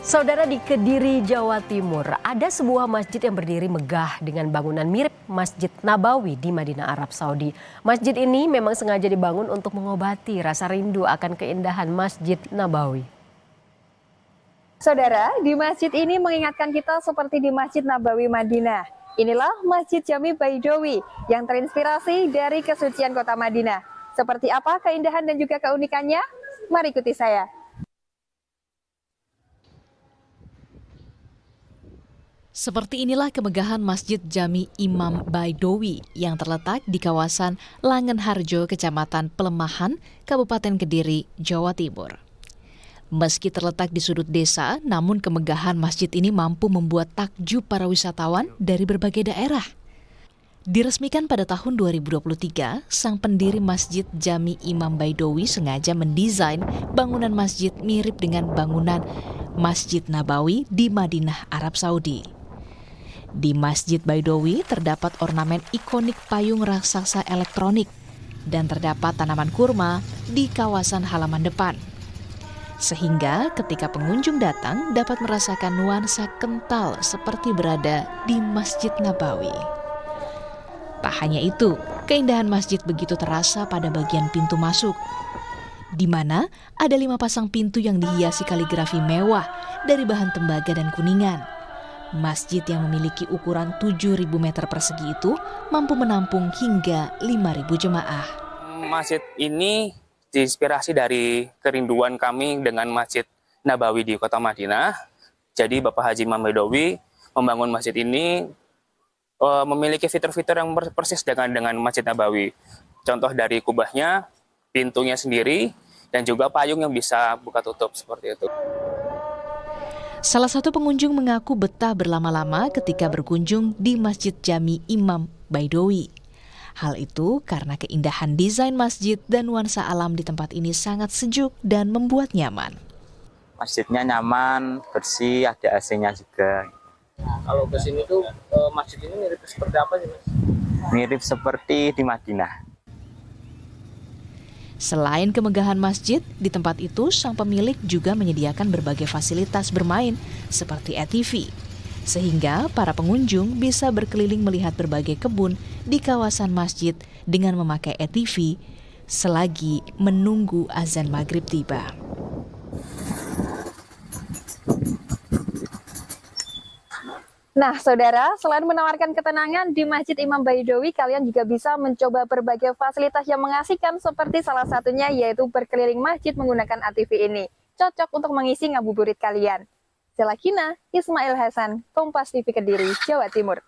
Saudara, di Kediri, Jawa Timur, ada sebuah masjid yang berdiri megah dengan bangunan mirip Masjid Nabawi di Madinah, Arab Saudi. Masjid ini memang sengaja dibangun untuk mengobati rasa rindu akan keindahan Masjid Nabawi. Saudara, di masjid ini mengingatkan kita seperti di Masjid Nabawi Madinah. Inilah Masjid Jami Baidowi yang terinspirasi dari kesucian kota Madinah. Seperti apa keindahan dan juga keunikannya? Mari ikuti saya. Seperti inilah kemegahan Masjid Jami Imam Baidowi yang terletak di kawasan Langenharjo, Kecamatan Pelemahan, Kabupaten Kediri, Jawa Timur. Meski terletak di sudut desa, namun kemegahan masjid ini mampu membuat takjub para wisatawan dari berbagai daerah. Diresmikan pada tahun 2023, sang pendiri Masjid Jami Imam Baidowi sengaja mendesain bangunan masjid mirip dengan bangunan Masjid Nabawi di Madinah, Arab Saudi. Di Masjid Baidowi terdapat ornamen ikonik payung raksasa elektronik dan terdapat tanaman kurma di kawasan halaman depan. Sehingga ketika pengunjung datang dapat merasakan nuansa kental seperti berada di Masjid Nabawi. Tak hanya itu, keindahan masjid begitu terasa pada bagian pintu masuk, di mana ada 5 pasang pintu yang dihiasi kaligrafi mewah dari bahan tembaga dan kuningan. Masjid yang memiliki ukuran 7.000 meter persegi itu mampu menampung hingga 5.000 jemaah. Masjid ini diinspirasi dari kerinduan kami dengan Masjid Nabawi di kota Madinah. Jadi Bapak Haji Imam Baidowi membangun masjid ini memiliki fitur-fitur yang persis dengan Masjid Nabawi. Contoh dari kubahnya, pintunya sendiri, dan juga payung yang bisa buka tutup seperti itu. Salah satu pengunjung mengaku betah berlama-lama ketika berkunjung di Masjid Jami Imam Baidowi. Hal itu karena keindahan desain masjid dan nuansa alam di tempat ini sangat sejuk dan membuat nyaman. Masjidnya nyaman, bersih, ada AC-nya juga. Nah, kalau ke sini tuh masjid ini mirip seperti apa sih, Mas? Mirip seperti di Madinah. Selain kemegahan masjid, di tempat itu sang pemilik juga menyediakan berbagai fasilitas bermain seperti ATV. Sehingga para pengunjung bisa berkeliling melihat berbagai kebun di kawasan masjid dengan memakai ATV selagi menunggu azan maghrib tiba. Nah, saudara, selain menawarkan ketenangan di Masjid Imam Baidowi, kalian juga bisa mencoba berbagai fasilitas yang mengasihkan seperti salah satunya yaitu berkeliling masjid menggunakan ATV ini. Cocok untuk mengisi ngabuburit kalian. Selakina, Ismail Hasan, Kompas TV Kediri, Jawa Timur.